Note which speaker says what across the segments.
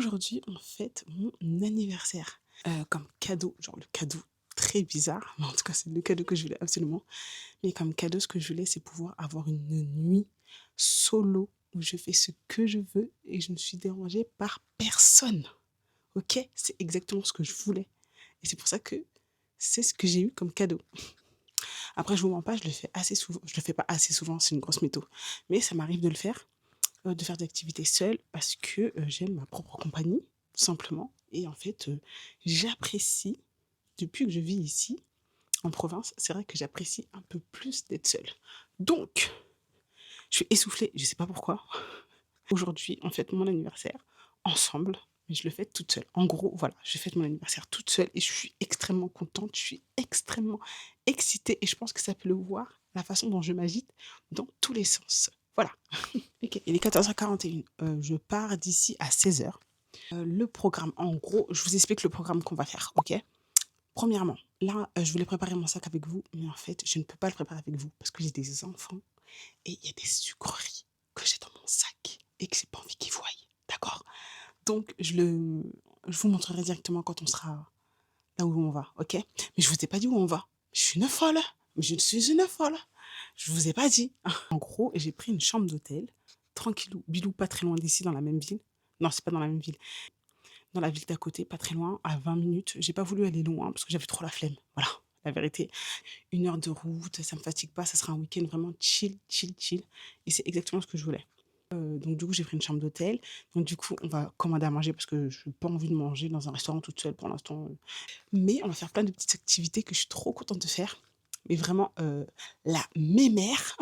Speaker 1: Aujourd'hui, on fête mon anniversaire. Comme cadeau, genre le cadeau très bizarre, mais en tout cas, c'est le cadeau que je voulais absolument. Mais comme cadeau, ce que je voulais, c'est pouvoir avoir une nuit solo où je fais ce que je veux et je ne suis dérangée par personne. OK? C'est exactement ce que je voulais et c'est pour ça que c'est ce que j'ai eu comme cadeau. Après, je vous mens pas, je le fais assez souvent. Je le fais pas assez souvent, c'est une grosse mytho, mais ça m'arrive de faire des activités seule parce que, j'aime ma propre compagnie, tout simplement et en fait, j'apprécie depuis que je vis ici, en province, c'est vrai que j'apprécie un peu plus d'être seule. Donc, je suis essoufflée, je sais pas pourquoi. Aujourd'hui, on fête mon anniversaire ensemble, mais je le fête toute seule. En gros, voilà, je fête mon anniversaire toute seule et je suis extrêmement contente, je suis extrêmement excitée et je pense que ça peut le voir, la façon dont je m'agite dans tous les sens. Voilà. OK, il est 14h41, je pars d'ici à 16h. Le programme, en gros, je vous explique le programme qu'on va faire, OK? Premièrement, là, je voulais préparer mon sac avec vous, mais en fait, je ne peux pas le préparer avec vous parce que j'ai des enfants et il y a des sucreries que j'ai dans mon sac et que j'ai pas envie qu'ils voient, d'accord? Donc je vous montrerai directement quand on sera là où on va, OK? Mais je vous ai pas dit où on va. Je suis une folle, mais je suis une folle. Je vous ai pas dit. En gros, j'ai pris une chambre d'hôtel, tranquillou, bilou, pas très loin d'ici, dans la même ville. Non, c'est pas dans la même ville. Dans la ville d'à côté, pas très loin, à 20 minutes. J'ai pas voulu aller loin parce que j'avais trop la flemme. Voilà, la vérité. 1 heure de route, ça me fatigue pas, ça sera un week-end vraiment chill, chill, chill et c'est exactement ce que je voulais. Donc du coup, j'ai pris une chambre d'hôtel. Donc du coup, on va commander à manger parce que je n'ai pas envie de manger dans un restaurant toute seule pour l'instant, mais on va faire plein de petites activités que je suis trop contente de faire. Mais vraiment, la mémère,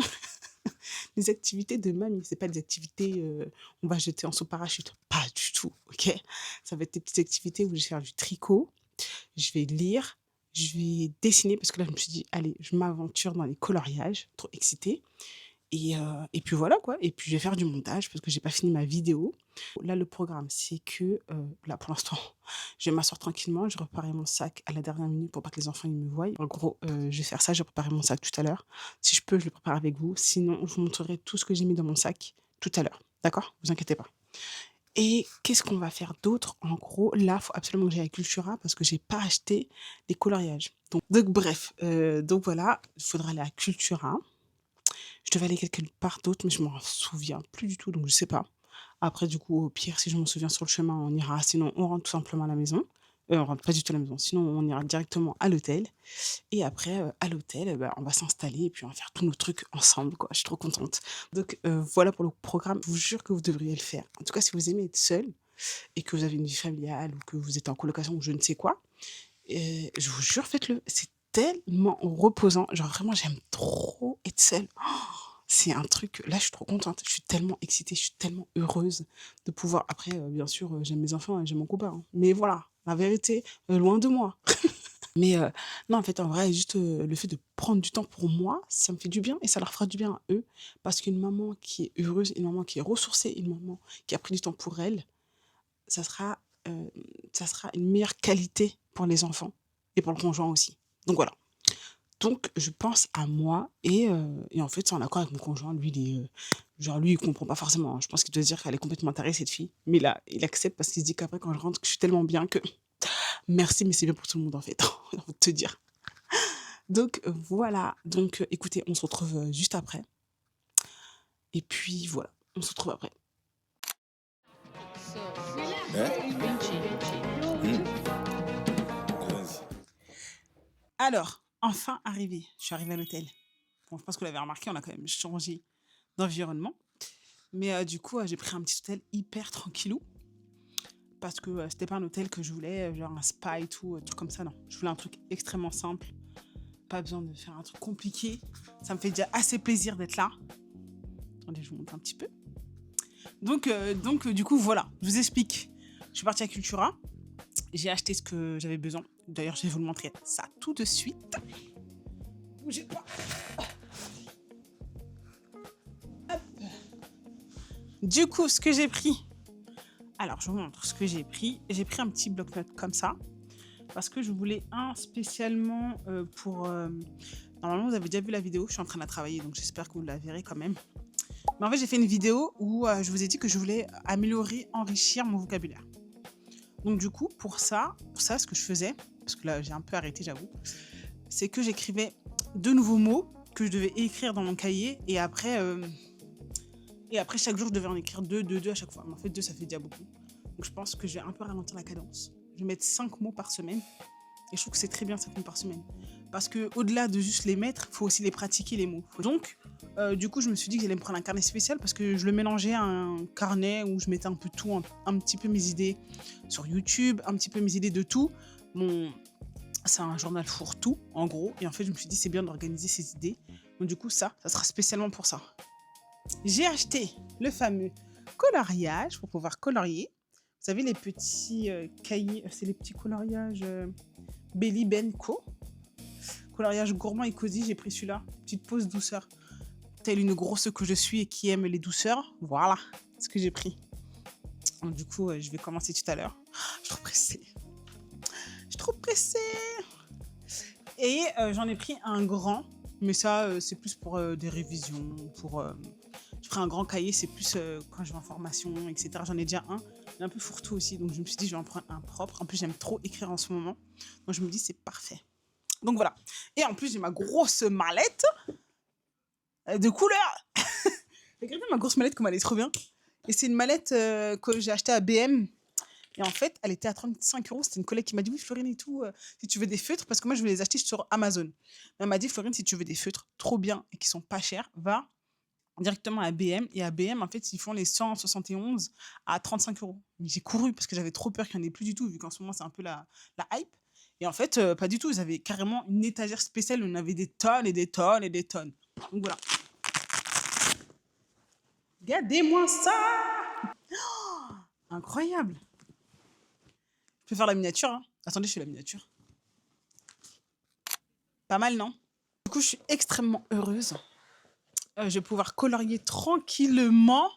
Speaker 1: des activités de mamie. C'est pas des activités, on va jeter en saut parachute, pas du tout, OK? Ça va être des petites activités où je vais faire du tricot, je vais lire, je vais dessiner parce que là, je me suis dit: «Allez, je m'aventure dans les coloriages», trop excitée et puis voilà quoi et puis je vais faire du montage parce que j'ai pas fini ma vidéo. Là, le programme, c'est que, là, pour l'instant, je vais m'asseoir tranquillement, je vais préparer mon sac à la dernière minute pour pas que les enfants, ils me voient. En gros, je vais faire ça, je vais préparer mon sac tout à l'heure. Si je peux, je le prépare avec vous, sinon je vous montrerai tout ce que j'ai mis dans mon sac tout à l'heure. D'accord? Vous inquiétez pas. Et qu'est-ce qu'on va faire d'autre? En gros, là, il faut absolument que j'aille à Cultura parce que j'ai pas acheté les coloriages. Donc bref, donc voilà, il faudra aller à Cultura. Je devais aller quelque part d'autre, mais je m'en souviens plus du tout, donc je sais pas. Après, du coup, au pire, si je m'en souviens sur le chemin, on ira. Sinon, on rentre tout simplement à la maison. On rentre pas du tout à la maison. Sinon, on ira directement à l'hôtel. Et après, à l'hôtel, bah, on va s'installer et puis on va faire tous nos trucs ensemble, quoi. Je suis trop contente. Donc, voilà pour le programme. Je vous jure que vous devriez le faire. En tout cas, si vous aimez être seul et que vous avez une vie familiale ou que vous êtes en colocation ou je ne sais quoi, je vous jure, faites-le. C'est tellement reposant. Genre, vraiment, j'aime trop être seule. C'est un truc là, je suis trop contente. Je suis tellement excitée, je suis tellement heureuse de pouvoir après, bien sûr, j'aime mes enfants et j'aime mon copain, hein. Mais voilà, la vérité, loin de moi. Mais non, en fait, en vrai, juste, le fait de prendre du temps pour moi, ça me fait du bien et ça leur fera du bien à eux. Parce qu'une maman qui est heureuse, une maman qui est ressourcée, une maman qui a pris du temps pour elle, ça sera, hem, ça sera une meilleure qualité pour les enfants et pour le conjoint aussi. Donc voilà. Donc je pense à moi et en fait, c'est en accord avec mon conjoint. Lui, il est, genre lui, il comprend pas forcément, hein. Je pense qu'il doit se dire qu'elle est complètement tarée cette fille. Mais là, il accepte parce qu'il se dit qu'après quand je rentre, que je suis tellement bien que merci, mais c'est bien pour tout le monde en fait, j'ai envie de te dire. Donc voilà, donc écoutez, on se retrouve, juste après et puis voilà, on se retrouve après. Alors, enfin arrivée, je suis arrivée à l'hôtel. Bon, je pense que vous l'avez remarqué, on a quand même changé d'environnement. Mais du coup, j'ai pris un petit hôtel hyper tranquillou parce que, c'était pas un hôtel que je voulais, genre un spa et tout, truc comme ça, non. Je voulais un truc extrêmement simple, pas besoin de faire un truc compliqué. Ça me fait déjà assez plaisir d'être là. Attendez, je vous montre un petit peu. Donc du coup, voilà, je vous explique. Je suis partie à Cultura, j'ai acheté ce que j'avais besoin. D'ailleurs, je vais vous le montrer ça tout de suite. Bougez pas. Du coup, ce que j'ai pris. Alors, je vous montre ce que j'ai pris. J'ai pris un petit bloc-notes comme ça parce que je voulais un spécialement pour. Normalement, vous avez déjà vu la vidéo. Je suis en train de la travailler, donc j'espère que vous la verrez quand même. Mais en fait, j'ai fait une vidéo où je vous ai dit que je voulais améliorer, enrichir mon vocabulaire. Donc du coup, pour ça, ce que je faisais, parce que là, j'ai un peu arrêté, j'avoue, c'est que j'écrivais de nouveaux mots que je devais écrire dans mon cahier et après chaque jour, je devais en écrire deux à chaque fois. Mais en fait, deux, ça fait déjà beaucoup. Donc je pense que je vais un peu ralentir la cadence. Je vais mettre 5 mots par semaine. Et je trouve que c'est très bien 5 mots par semaine. Parce que au-delà de juste les mettre, il faut aussi les pratiquer, les mots. Donc, du coup, je me suis dit que j'allais me prendre un carnet spécial parce que je le mélangeais à un carnet où je mettais un peu tout, un petit peu mes idées sur YouTube, un petit peu mes idées de tout. C'est un journal fourre-tout, en gros. Et en fait, je me suis dit, c'est bien d'organiser ses idées. Donc, du coup, ça sera spécialement pour ça. J'ai acheté le fameux coloriage pour pouvoir colorier. Vous savez, les petits cahiers, c'est les petits coloriages Belly Ben Co. Coloriage gourmand et cosy, j'ai pris celui-là. Petite pause douceur. Telle une grosse que je suis et qui aime les douceurs. Voilà ce que j'ai pris. Donc, du coup, je vais commencer tout à l'heure. Je suis trop pressée. Je suis trop pressée. Et j'en ai pris un grand. Mais ça, c'est plus pour des révisions. Je ferai un grand cahier, c'est plus quand je vais en formation, etc. J'en ai déjà un. Il est un peu fourre-tout aussi. Donc, je me suis dit, je vais en prendre un propre. En plus, j'aime trop écrire en ce moment. Donc, je me dis, c'est parfait. Donc, voilà. Et en plus, j'ai ma grosse mallette de couleur. Regardez ma grosse mallette, comme elle est trop bien. Et c'est une mallette que j'ai achetée à BM. Et en fait, elle était à 35 €. C'était une collègue qui m'a dit, oui, Florine et tout, si tu veux des feutres, parce que moi, je voulais les acheter sur Amazon. Elle m'a dit, Florine, si tu veux des feutres trop bien et qui sont pas chers, va directement à BM. Et à BM, en fait, ils font les 171 à 35 €. Mais j'ai couru parce que j'avais trop peur qu'il n'y en ait plus du tout, vu qu'en ce moment, c'est un peu la hype. Et en fait, pas du tout. Ils avaient carrément une étagère spéciale où on avait des tonnes et des tonnes et des tonnes. Donc voilà. Regardez-moi ça! Oh, incroyable! Je peux faire la miniature, hein. Attendez, je fais la miniature. Pas mal, non? Du coup, je suis extrêmement heureuse. Je vais pouvoir colorier tranquillement.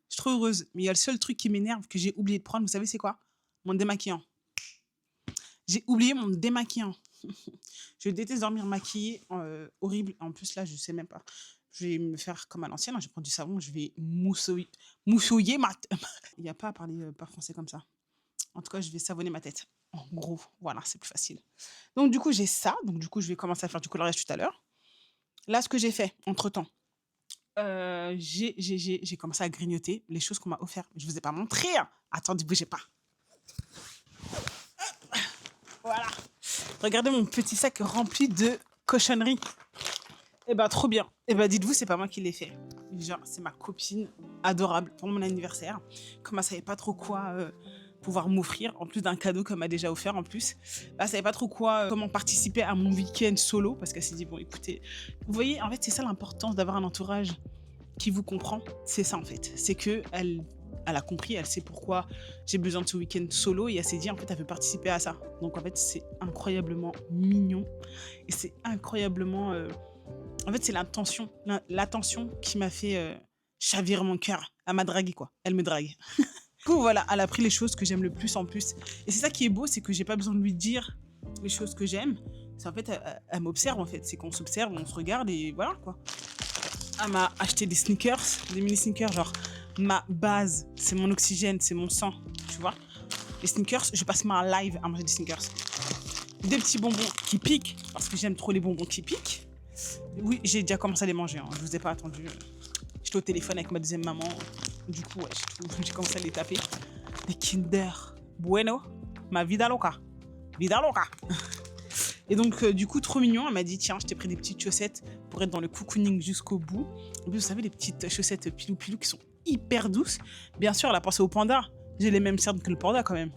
Speaker 1: Je suis trop heureuse. Mais il y a le seul truc qui m'énerve que j'ai oublié de prendre. Vous savez, c'est quoi? Mon démaquillant. J'ai oublié mon démaquillant. Je déteste dormir maquillée. Horrible. En plus, là, je sais même pas. Je vais me faire comme à l'ancienne. Je vais prendre du savon. Je vais moussouiller ma tête. Il n'y a pas à parler pas français comme ça. En tout cas, je vais savonner ma tête. En gros, voilà, c'est plus facile. Donc, du coup, j'ai ça. Donc, du coup, je vais commencer à faire du coloriage tout à l'heure. Là, ce que j'ai fait, entre-temps, j'ai commencé à grignoter les choses qu'on m'a offertes. Je ne vous ai pas montré. Hein. Attendez, bougez pas. Voilà. Regardez mon petit sac rempli de cochonneries. Eh ben, trop bien. Eh ben, dites-vous, c'est pas moi qui l'ai fait. Genre, c'est ma copine adorable pour mon anniversaire. Comme elle savait pas trop quoi pouvoir m'offrir, en plus d'un cadeau qu'elle m'a déjà offert en plus. Elle savait pas trop quoi, comment participer à mon week-end solo, parce qu'elle s'est dit, bon, écoutez, vous voyez, en fait, c'est ça l'importance d'avoir un entourage qui vous comprend. C'est ça, en fait. C'est que elle a compris, elle sait pourquoi j'ai besoin de ce week-end solo et elle s'est dit, en fait, elle veut participer à ça. Donc, en fait, c'est incroyablement mignon et c'est incroyablement... En fait, c'est l'attention qui m'a fait chavirer mon cœur. Elle m'a dragué, quoi. Elle me drague. Du coup, voilà, elle a pris les choses que j'aime le plus en plus. Et c'est ça qui est beau, c'est que j'ai pas besoin de lui dire les choses que j'aime. C'est en fait, elle m'observe, en fait. C'est qu'on s'observe, on se regarde et voilà, quoi. Elle m'a acheté des sneakers, des mini sneakers, genre ma base, c'est mon oxygène, c'est mon sang, tu vois. Les sneakers, je passe ma live à manger des sneakers. Des petits bonbons qui piquent, parce que j'aime trop les bonbons qui piquent. Oui, j'ai déjà commencé à les manger, hein. Je vous ai pas attendu. J'étais au téléphone avec ma deuxième maman. Du coup, ouais, j'ai commencé à les taper. Des Kinder Bueno, ma vida loca. Vida loca. Et donc, du coup, trop mignon. Elle m'a dit, tiens, je t'ai pris des petites chaussettes pour être dans le cocooning jusqu'au bout. En plus, vous savez, les petites chaussettes pilou-pilou qui sont hyper douces. Bien sûr, elle a pensé au panda. J'ai les mêmes cernes que le panda, quand même.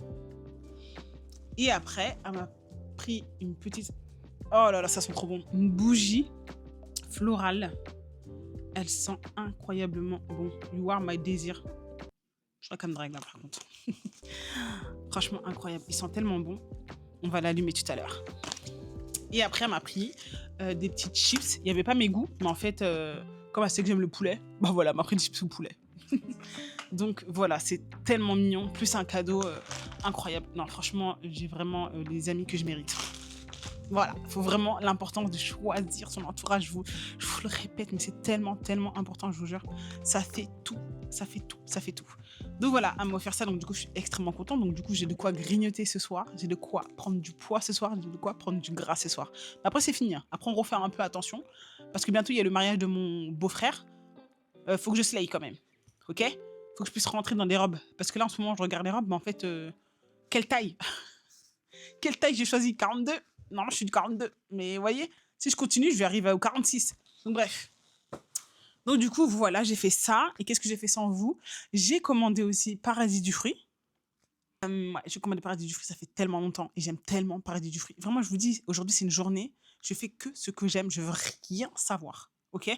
Speaker 1: Et après, elle m'a pris une petite... Oh là là, ça sent trop bon. Une bougie florale. Elle sent incroyablement bon. You are my desire. Je crois qu'elle me drague là, par contre. Franchement, incroyable. Ils sont tellement bons. On va l'allumer tout à l'heure. Et après, elle m'a pris des petites chips. Il n'y avait pas mes goûts, mais en fait, comme elle sait que j'aime le poulet, bah voilà, elle m'a pris des chips au poulet. Donc voilà, c'est tellement mignon. Plus un cadeau incroyable. Non, franchement, j'ai vraiment les amis que je mérite. Voilà, il faut vraiment l'importance de choisir son entourage. Je vous le répète, mais c'est tellement, tellement important, je vous jure. Ça fait tout. ça fait tout, ça fait tout. Donc voilà, elle m'a offert ça, donc du coup, je suis extrêmement contente. Donc du coup, j'ai de quoi grignoter ce soir, j'ai de quoi prendre du poids ce soir, j'ai de quoi prendre du gras ce soir. Mais après, c'est fini, hein. Après, on refait un peu attention, parce que bientôt, il y a le mariage de mon beau-frère. Faut que je slay quand même, ok? Faut que je puisse rentrer dans des robes. Parce que là, en ce moment, je regarde les robes, mais en fait, quelle taille? Quelle taille j'ai choisi? 42? Non, je suis du 42. Mais vous voyez, si je continue, je vais arriver au 46. Donc bref. Donc du coup, voilà, j'ai fait ça. Et qu'est-ce que j'ai fait sans vous? J'ai commandé aussi Paradis du fruit. Ouais, j'ai commandé Paradis du fruit, ça fait tellement longtemps. Et j'aime tellement Paradis du fruit. Vraiment, je vous dis, aujourd'hui, c'est une journée. Je fais que ce que j'aime. Je veux rien savoir. OK?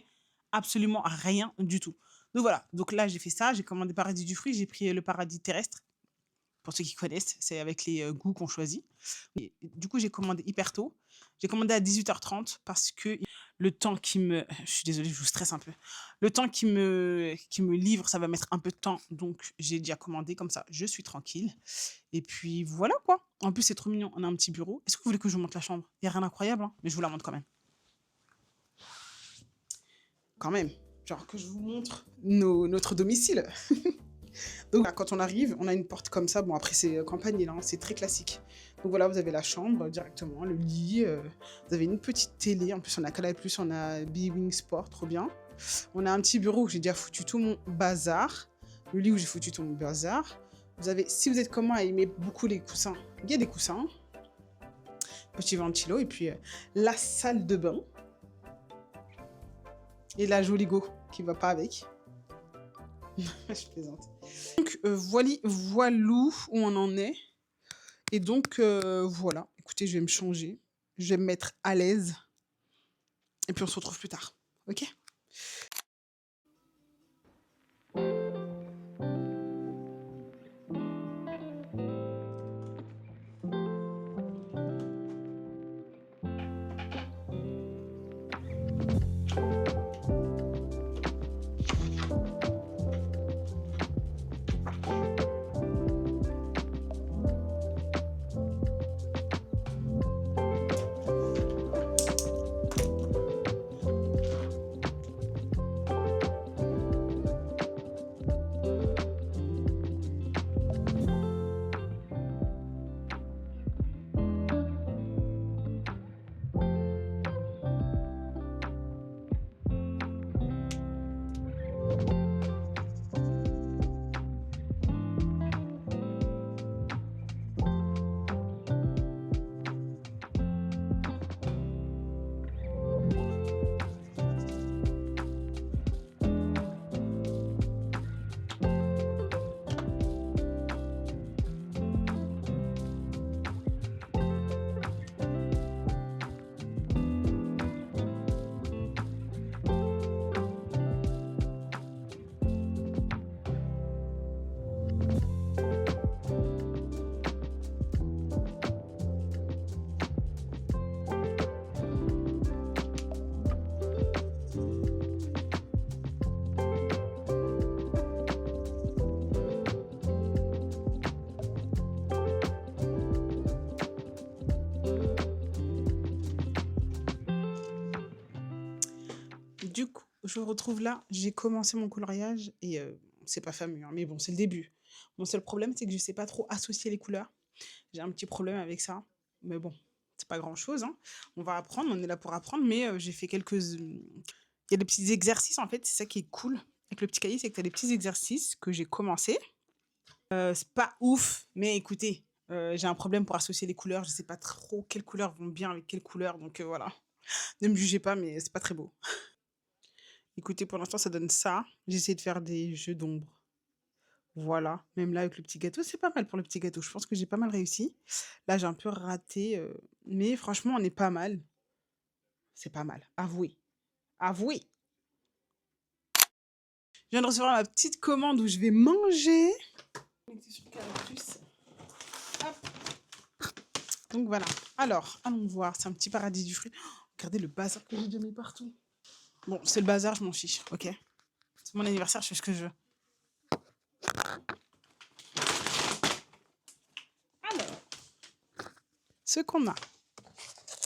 Speaker 1: Absolument rien du tout. Donc voilà. Donc là, j'ai fait ça. J'ai commandé Paradis du fruit. J'ai pris le paradis terrestre. Pour ceux qui connaissent, c'est avec les goûts qu'on choisit. Et du coup, j'ai commandé hyper tôt. J'ai commandé à 18h30 parce que le temps qui me... Je suis désolée, je vous stresse un peu. Le temps qui me livre, ça va mettre un peu de temps. Donc, j'ai déjà commandé comme ça. Je suis tranquille. Et puis, voilà quoi. En plus, c'est trop mignon. On a un petit bureau. Est-ce que vous voulez que je vous montre la chambre? Il n'y a rien d'incroyable, hein, mais je vous la montre quand même. Quand même. Genre que je vous montre notre domicile. Donc quand on arrive, on a une porte comme ça. Bon, après, c'est campagne, hein, c'est très classique. Donc voilà, vous avez la chambre directement, le lit. Vous avez une petite télé. En plus, on a Canal+, on a B-Wing Sport, trop bien. On a un petit bureau où j'ai déjà foutu tout mon bazar. Le lit où j'ai foutu tout mon bazar. Vous avez, si vous êtes comme moi à aimer beaucoup les coussins, il y a des coussins. Petit ventilo. Et puis la salle de bain. Et la jolie go qui va pas avec. Je plaisante. Donc, voilou où on en est. Et donc, voilà. Écoutez, je vais me changer. Je vais me mettre à l'aise. Et puis, on se retrouve plus tard. OK? Du coup, je me retrouve là. J'ai commencé mon coloriage et c'est pas fameux, hein, mais bon, c'est le début. Mon seul problème, c'est que je sais pas trop associer les couleurs. J'ai un petit problème avec ça. Mais bon, c'est pas grand-chose, hein. On va apprendre, on est là pour apprendre, mais j'ai fait quelques... Il y a des petits exercices, en fait, c'est ça qui est cool avec le petit cahier, c'est que tu as des petits exercices que j'ai commencé. C'est pas ouf, mais écoutez, j'ai un problème pour associer les couleurs. Je sais pas trop quelles couleurs vont bien avec quelles couleurs, donc voilà. Ne me jugez pas, mais c'est pas très beau. Écoutez, pour l'instant, ça donne ça. J'essaie de faire des jeux d'ombre. Voilà, même là avec le petit gâteau, c'est pas mal pour le petit gâteau. Je pense que j'ai pas mal réussi. Là, j'ai un peu raté, mais franchement, on est pas mal. C'est pas mal, avouez, avouez. Je viens de recevoir ma petite commande où je vais manger. Connecté sur Canal+. Hop. Donc voilà. Alors, allons voir. C'est un petit paradis du fruit. Oh, regardez le bazar que j'ai déjà mis partout. Bon, c'est le bazar, je m'en fiche, ok? C'est mon anniversaire, je fais ce que je veux. Alors, ce qu'on a.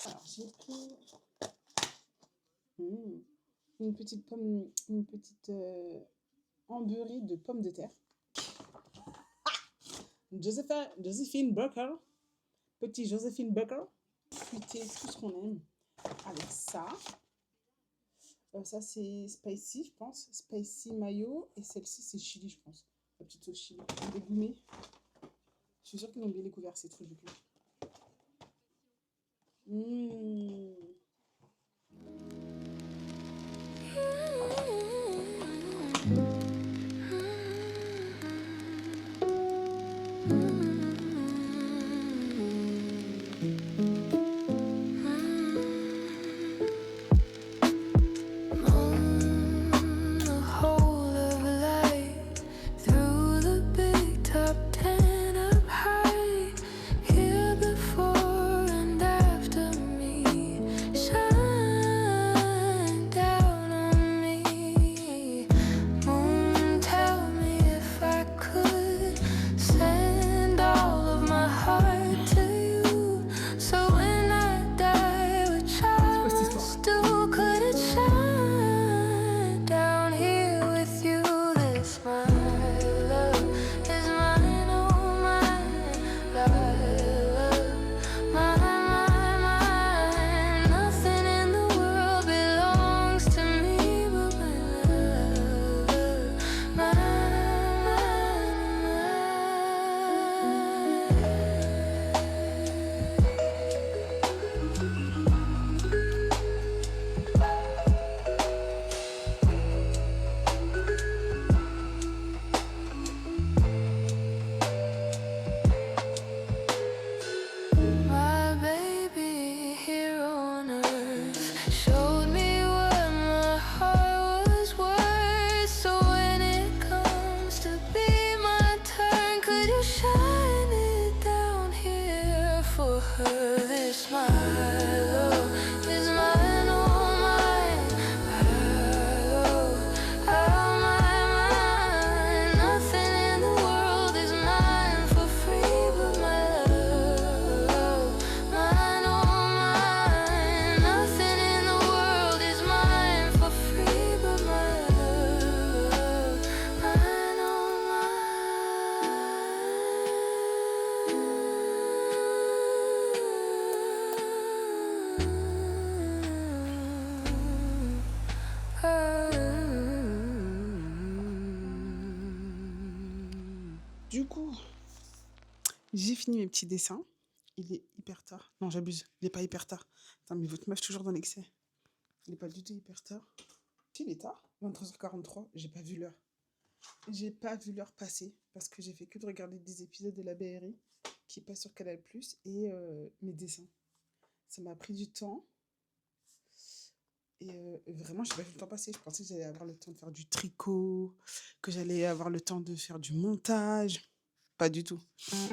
Speaker 1: Alors, j'ai pris une petite pomme, une petite embeurré de pommes de terre. Joséphine Baker, petit Joséphine Baker, fruité, tout ce qu'on aime. Avec ça. Ça, c'est spicy, je pense. Spicy mayo. Et celle-ci, c'est chili, je pense. La petite sauce chili. Dégoumée. Je suis sûre qu'ils l'ont bien découvert, ces trucs du cul. Du coup, j'ai fini mes petits dessins. Il est hyper tard. Non, j'abuse. Il n'est pas hyper tard. Attends, mais votre meuf toujours dans l'excès. Il n'est pas du tout hyper tard. Si, il est tard. 23h43. J'ai pas vu l'heure. J'ai pas vu l'heure passer parce que j'ai fait que de regarder des épisodes de la BRI qui passent sur Canal+, et mes dessins. Ça m'a pris du temps. Et vraiment, je n'ai pas vu le temps passer. Je pensais que j'allais avoir le temps de faire du tricot, que j'allais avoir le temps de faire du montage. Pas du tout. C'est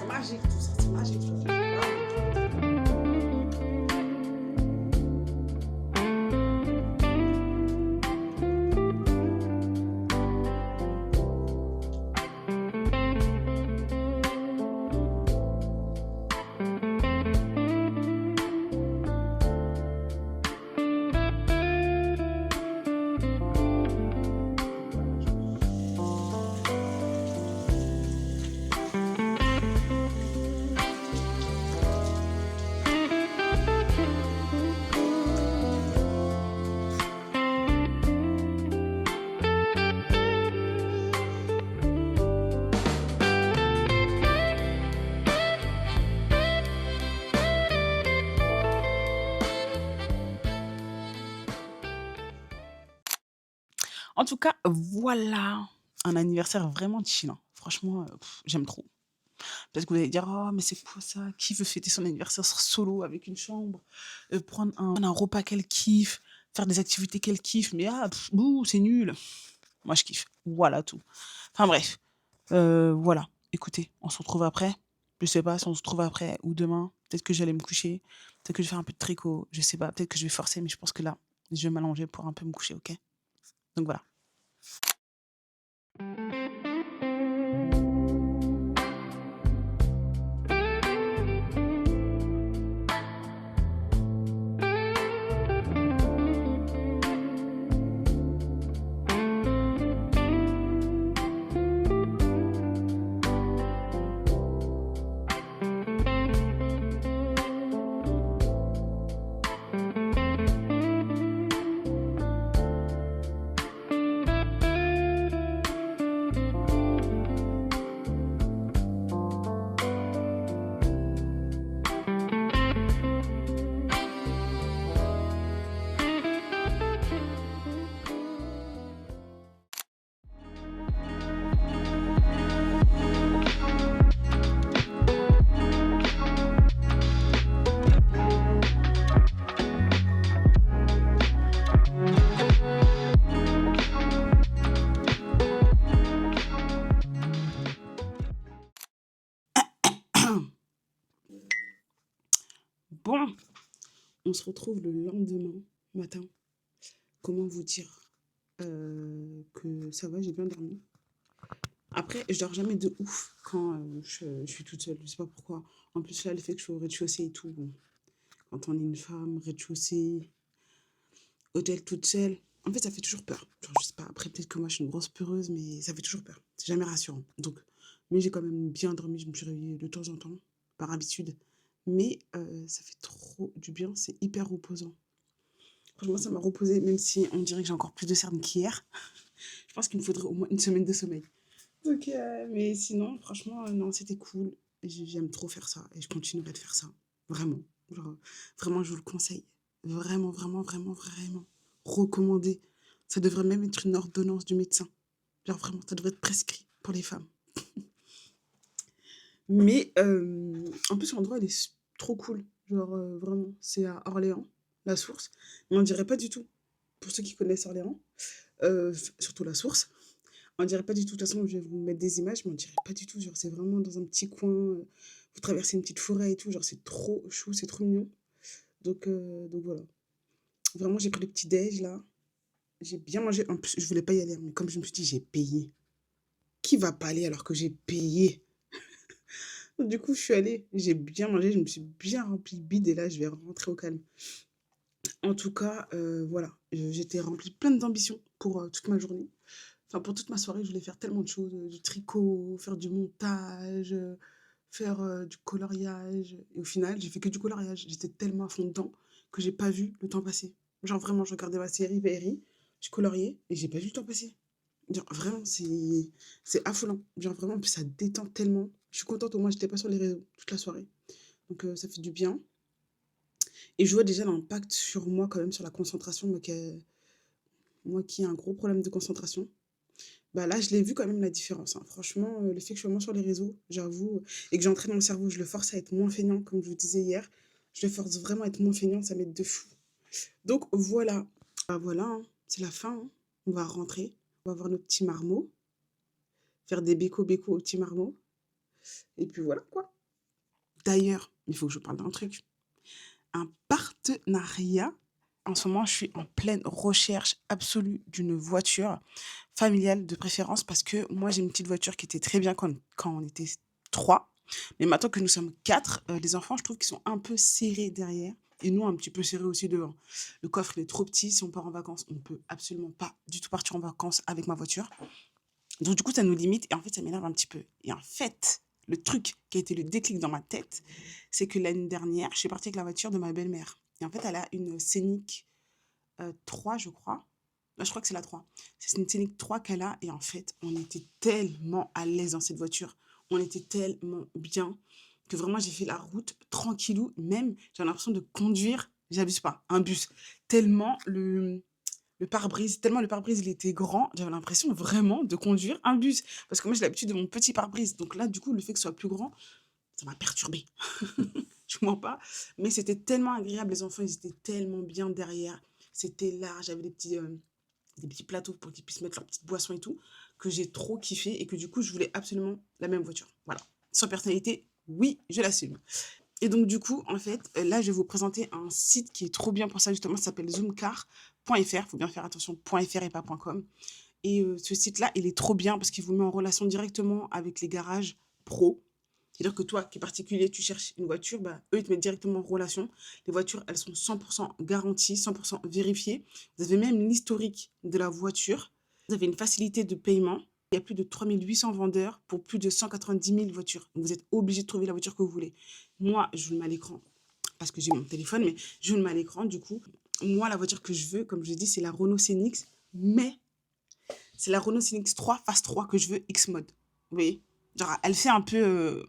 Speaker 1: magique tout ça, c'est magique. En tout cas, voilà un anniversaire vraiment chill. Franchement, j'aime trop. Peut-être que vous allez dire, oh, mais c'est quoi ça? Qui veut fêter son anniversaire solo avec une chambre, prendre un repas qu'elle kiffe, faire des activités qu'elle kiffe, mais c'est nul. Moi, je kiffe. Voilà tout. Enfin bref, voilà. Écoutez, on se retrouve après. Je sais pas si on se retrouve après ou demain. Peut-être que j'allais me coucher. Peut-être que je vais faire un peu de tricot. Je sais pas. Peut-être que je vais forcer, mais je pense que là, je vais m'allonger pour un peu me coucher, ok? Donc voilà. Bon, on se retrouve le lendemain matin. Comment vous dire que ça va, j'ai bien dormi. Après, je dors jamais de ouf quand je suis toute seule. Je sais pas pourquoi. En plus, là, le fait que je suis au rez-de-chaussée et tout, bon, quand on est une femme, rez-de-chaussée, hôtel toute seule, en fait, ça fait toujours peur. Genre, je sais pas, après, peut-être que moi, je suis une grosse peureuse, mais ça fait toujours peur. C'est jamais rassurant. Donc, mais j'ai quand même bien dormi. Je me suis réveillée de temps en temps, par habitude. Mais ça fait trop du bien. C'est hyper reposant. Franchement, ça m'a reposée, même si on dirait que j'ai encore plus de cernes qu'hier. Je pense qu'il me faudrait au moins une semaine de sommeil. Donc, mais sinon, franchement, non, c'était cool. J'aime trop faire ça et je continuerai de faire ça. Vraiment. Genre, vraiment, je vous le conseille. Vraiment, vraiment, vraiment, vraiment. Recommandé. Ça devrait même être une ordonnance du médecin. Genre, vraiment, ça devrait être prescrit pour les femmes. Mais en plus, l'endroit, il est trop cool. Genre, vraiment, c'est à Orléans, la source. Mais on dirait pas du tout. Pour ceux qui connaissent Orléans, surtout la source, on dirait pas du tout. De toute façon, je vais vous mettre des images, mais on dirait pas du tout. Genre, c'est vraiment dans un petit coin. Vous traversez une petite forêt et tout. Genre, c'est trop chou, c'est trop mignon. Donc voilà. Vraiment, j'ai pris le petit déj là. J'ai bien mangé. En plus, je voulais pas y aller, hein, mais comme je me suis dit, j'ai payé. Qui va pas aller alors que j'ai payé? Du coup, je suis allée, j'ai bien mangé, je me suis bien rempli le bide et là, je vais rentrer au calme. En tout cas, voilà, j'étais remplie pleine d'ambition pour toute ma journée. Enfin, pour toute ma soirée, je voulais faire tellement de choses, du tricot, faire du montage, faire du coloriage. Et au final, j'ai fait que du coloriage. J'étais tellement à fond dedans que j'ai pas vu le temps passer. Genre vraiment, je regardais ma série VRI, je coloriais et j'ai pas vu le temps passer. Genre vraiment, c'est affolant. Genre vraiment, puis ça détend tellement. Je suis contente, au moins, j'étais pas sur les réseaux toute la soirée. Donc ça fait du bien. Et je vois déjà l'impact sur moi quand même, sur la concentration, moi qui ai un gros problème de concentration. Bah là, je l'ai vu quand même la différence, hein. Franchement, le fait que je sois moins sur les réseaux, j'avoue, et que j'entraîne mon cerveau, je le force à être moins feignant, comme je vous disais hier. Je le force vraiment à être moins feignant, ça m'aide de fou. Donc voilà. Bah voilà, hein, c'est la fin, hein. On va rentrer, on va voir nos petits marmots, faire des béco-béco aux petits marmots, et puis voilà quoi. D'ailleurs, il faut que je parle d'un truc. Un partenariat. En ce moment, je suis en pleine recherche absolue d'une voiture familiale de préférence parce que moi, j'ai une petite voiture qui était très bien quand on était trois. Mais maintenant que nous sommes quatre, les enfants, je trouve qu'ils sont un peu serrés derrière et nous un petit peu serrés aussi devant. Le coffre, il est trop petit. Si on part en vacances, on ne peut absolument pas du tout partir en vacances avec ma voiture. Donc du coup, ça nous limite et en fait, ça m'énerve un petit peu. Et en fait, le truc qui a été le déclic dans ma tête, c'est que l'année dernière, je suis partie avec la voiture de ma belle-mère. Et en fait, elle a une Scénic 3, je crois. Je crois que c'est la 3. C'est une Scénic 3 qu'elle a. Et en fait, on était tellement à l'aise dans cette voiture. On était tellement bien que vraiment, j'ai fait la route tranquillou. Même, j'ai l'impression de conduire, j'abuse pas, un bus. Tellement le pare-brise, il était grand, j'avais l'impression vraiment de conduire un bus. Parce que moi, j'ai l'habitude de mon petit pare-brise. Donc là, du coup, le fait que ce soit plus grand, ça m'a perturbée. Je mens pas. Mais c'était tellement agréable. Les enfants, ils étaient tellement bien derrière. C'était large. J'avais des petits plateaux pour qu'ils puissent mettre leurs petites boissons et tout. Que j'ai trop kiffé. Et que du coup, je voulais absolument la même voiture. Voilà. Sans personnalité, oui, je l'assume. Et donc, du coup, en fait, là, je vais vous présenter un site qui est trop bien pour ça, justement. Ça s'appelle zoomcar.fr. Il faut bien faire attention, .fr et pas .com. Et ce site-là, il est trop bien parce qu'il vous met en relation directement avec les garages pro. C'est-à-dire que toi, qui es particulier, tu cherches une voiture, bah, eux, ils te mettent directement en relation. Les voitures, elles sont 100% garanties, 100% vérifiées. Vous avez même l'historique de la voiture. Vous avez une facilité de paiement. Il y a plus de 3800 vendeurs pour plus de 190 000 voitures. Donc, vous êtes obligé de trouver la voiture que vous voulez. Moi, je vous le mets à l'écran parce que j'ai mon téléphone, mais je vous le mets à l'écran. Du coup, moi, la voiture que je veux, comme je l'ai dit, c'est la Renault Scénic, mais c'est la Renault Scénic 3 Phase 3 que je veux X-Mode. Vous voyez? Genre, elle fait un peu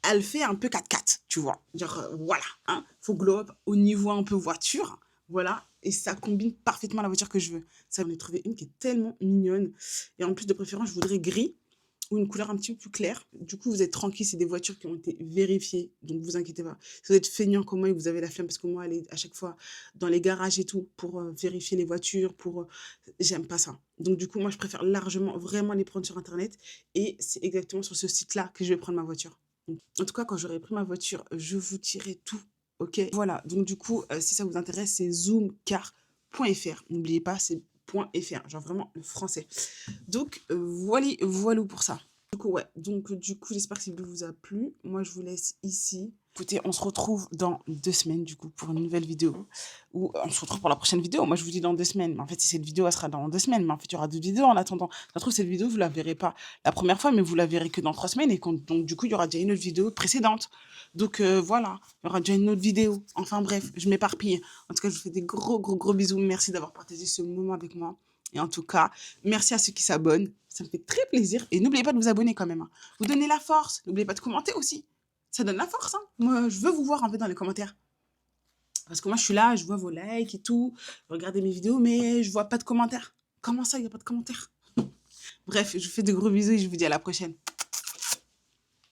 Speaker 1: 4x4, tu vois. Genre, voilà, hein. Faut glow up au niveau un peu voiture, voilà. Et ça combine parfaitement la voiture que je veux. Ça, j'en ai trouvé une qui est tellement mignonne. Et en plus de préférence, je voudrais gris ou une couleur un petit peu plus claire. Du coup, vous êtes tranquille, c'est des voitures qui ont été vérifiées. Donc, vous inquiétez pas. Si vous êtes feignant comme moi et que vous avez la flemme, parce que moi, aller à chaque fois dans les garages et tout pour vérifier les voitures, j'aime pas ça. Donc, du coup, moi, je préfère largement vraiment les prendre sur Internet. Et c'est exactement sur ce site-là que je vais prendre ma voiture. En tout cas, quand j'aurai pris ma voiture, je vous dirai tout, OK? Voilà, donc du coup, si ça vous intéresse, c'est zoomcar.fr. N'oubliez pas, c'est .fr, genre vraiment le français. Donc voilou pour ça. Du coup, ouais, donc du coup, j'espère que cette vidéo vous a plu. Moi, je vous laisse ici. Écoutez, on se retrouve dans 2 semaines, du coup, pour une nouvelle vidéo. Ou on se retrouve pour la prochaine vidéo. Moi, je vous dis dans 2 semaines. Mais en fait, si cette vidéo, elle sera dans 2 semaines. Mais en fait, il y aura 2 vidéos en attendant. Ça se trouve, cette vidéo, vous la verrez pas la première fois, mais vous la verrez que dans 3 semaines. Et donc, du coup, il y aura déjà une autre vidéo précédente. Donc, voilà, il y aura déjà une autre vidéo. Enfin, bref, je m'éparpille. En tout cas, je vous fais des gros, gros, gros bisous. Merci d'avoir partagé ce moment avec moi. Et en tout cas, merci à ceux qui s'abonnent. Ça me fait très plaisir. Et n'oubliez pas de vous abonner quand même, hein. Vous donnez la force. N'oubliez pas de commenter aussi. Ça donne la force, hein. Moi, je veux vous voir en fait dans les commentaires. Parce que moi, je suis là, je vois vos likes et tout. Regardez mes vidéos, mais je vois pas de commentaires. Comment ça, il n'y a pas de commentaires? Bref, je vous fais de gros bisous et je vous dis à la prochaine.